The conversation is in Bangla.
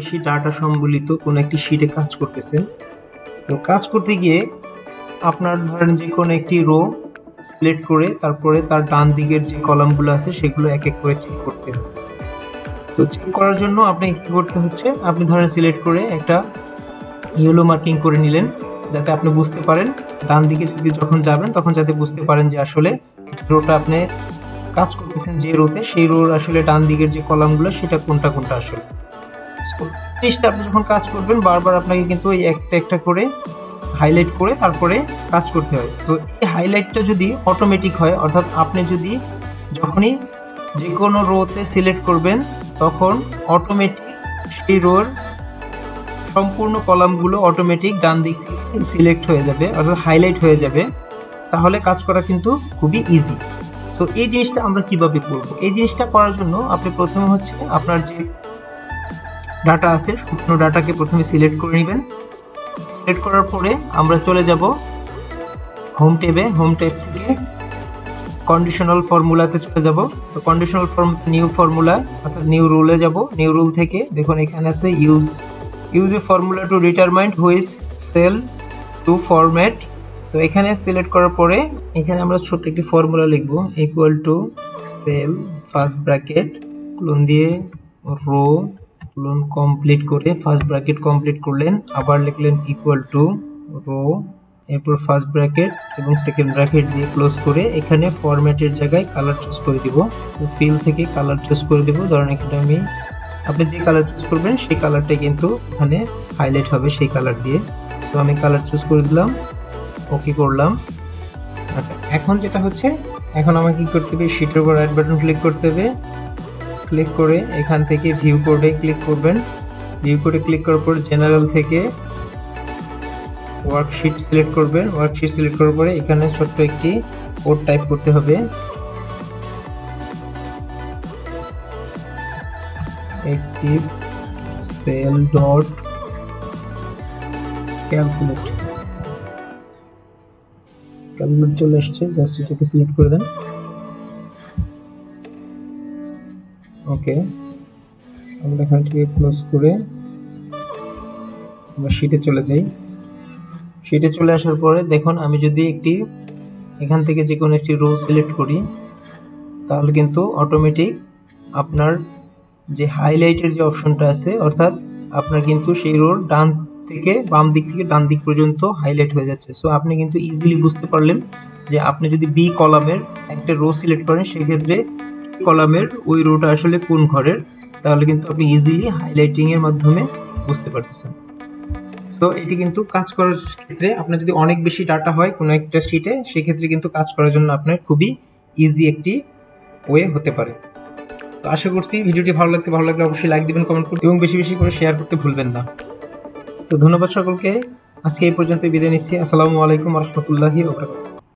বেশি ডাটা সম্বলিত কোনো একটি শিটে কাজ করতেছেন। তো কাজ করতে গিয়ে আপনার ধরেন যে কোনো একটি রো সিলেক্ট করে তারপরে তার ডান দিকের যে কলামগুলো আছে সেগুলো এক এক করে চেক করতে হচ্ছে। তো চেক করার জন্য আপনাকে কি করতে হচ্ছে, আপনি ধরেন সিলেক্ট করে একটা ইয়েলো মার্কিং করে নিলেন যাতে আপনি বুঝতে পারেন ডান দিকে যদি যখন যাবেন তখন যাতে বুঝতে পারেন যে আসলে রোটা আপনি কাজ করতেছেন যে রোতে সেই রোর আসলে ডান দিকের যে কলামগুলো সেটা কোনটা কোনটা আসলে। জিনিসটা আপনি যখন কাজ করবেন বারবার আপনাকে কিন্তু এই একটা একটা করে হাইলাইট করে তারপরে কাজ করতে হয়। তো এই হাইলাইটটা যদি অটোমেটিক হয়, অর্থাৎ আপনি যদি যখনই যে কোনো রোতে সিলেক্ট করবেন তখন অটোমেটিক সেই রোর সম্পূর্ণ কলামগুলো অটোমেটিক ডান দিক থেকে সিলেক্ট হয়ে যাবে, অর্থাৎ হাইলাইট হয়ে যাবে, তাহলে কাজ করা কিন্তু খুবই ইজি। সো এই জিনিসটা আমরা কিভাবে করব? এই জিনিসটা করার জন্য আপনি প্রথমে হচ্ছে আপনার যে ডাটা আছে শুকনো ডাটাকে প্রথমে সিলেক্ট করে নেবেন। সিলেক্ট করার পরে আমরা চলে যাব হোম ট্যাবে। হোম ট্যাব থেকে কন্ডিশনাল ফর্মুলাতে চলে যাব। তো কন্ডিশনাল নিউ ফর্মুলা অর্থাৎ নিউ রুলে যাব। নিউ রুল থেকে দেখুন এখানে আছে use a formula to determine which cell to format. তো এখানে সিলেক্ট করার পরে এখানে আমরা ছোট্ট একটি ফর্মুলা লিখব, equal to cell first bracket colon দিয়ে রো ক্লোন কমপ্লিট করে ফার্স্ট ব্র্যাকেট কমপ্লিট করলেন, আবার লিখলেন ইকুয়াল টু রো, এরপর ফার্স্ট ব্র্যাকেট এবং সেকেন্ড ব্র্যাকেট দিয়ে ক্লোজ করে এখানে ফরম্যাটের জায়গায় কালার চুজ করে দিব। তো ফিল থেকে কালার চুজ করে দেব, ধরেন এখানে আমি আপনি যে কালার চুজ করবেন সেই কালারটাই কিন্তু এখানে হাইলাইট হবে সেই কালার দিয়ে। তো আমি কালার চুজ করে দিলাম, ওকে করলাম। আচ্ছা, এখন যেটা হচ্ছে এখন আমাকে কি করতে হবে, শিটের উপর রাইট বাটন ক্লিক করতে হবে। ক্লিক করে এখান থেকে ভিউ কোডে ক্লিক করবেন। ভিউ কোডে ক্লিক করার পর জেনারেল থেকে ওয়ার্কশিট সিলেক্ট করবেন। ওয়ার্কশিট সিলেক্ট করার পরে এখানে ছোট্ট একটি কোড টাইপ করতে হবে, active cell dot calculate. Calculate চলে আসছে, জাস্ট এটাকে সিলেক্ট করে দেন। ওকে, আমরা এখান থেকে ক্লোজ করে আমরা শিটে চলে যাই। শিটে চলে আসার পরে দেখুন আমি যদি একটি এখান থেকে যে কোনো একটি রো সিলেক্ট করি তাহলে কিন্তু অটোমেটিক আপনার যে হাইলাইটের যে অপশনটা আছে, অর্থাৎ আপনার কিন্তু সেই রোর ডান থেকে বাম দিক থেকে ডান দিক পর্যন্ত হাইলাইট হয়ে যাচ্ছে। সো আপনি কিন্তু ইজিলি বুঝতে পারলেন যে আপনি যদি বি কলামের একটা রো সিলেক্ট করেন সেক্ষেত্রে কলামের ওই রোটা আসলে কোন ঘরের, তাহলে কিন্তু আপনি ইজিলি হাইলাইটিং এর মাধ্যমে বুঝতে পারতেছেন। সো এটি কিন্তু কাজ করার ক্ষেত্রে আপনার যদি অনেক বেশি ডাটা হয় কোনো একটা শিটে, সেক্ষেত্রে কিন্তু কাজ করার জন্য আপনার খুবই ইজি একটি ওয়ে হতে পারে। তো আশা করছি ভিডিওটি ভালো লাগছে, ভালো লাগলে অবশ্যই লাইক দিবেন, কমেন্ট করবেন এবং বেশি বেশি করে শেয়ার করতে ভুলবেন না। তো ধন্যবাদ সকলকে, আজকে এই পর্যন্ত বিদায় নিচ্ছি। আসসালামু আলাইকুম ওয়া রাহমাতুল্লাহি ওয়া বারাকাতুহু।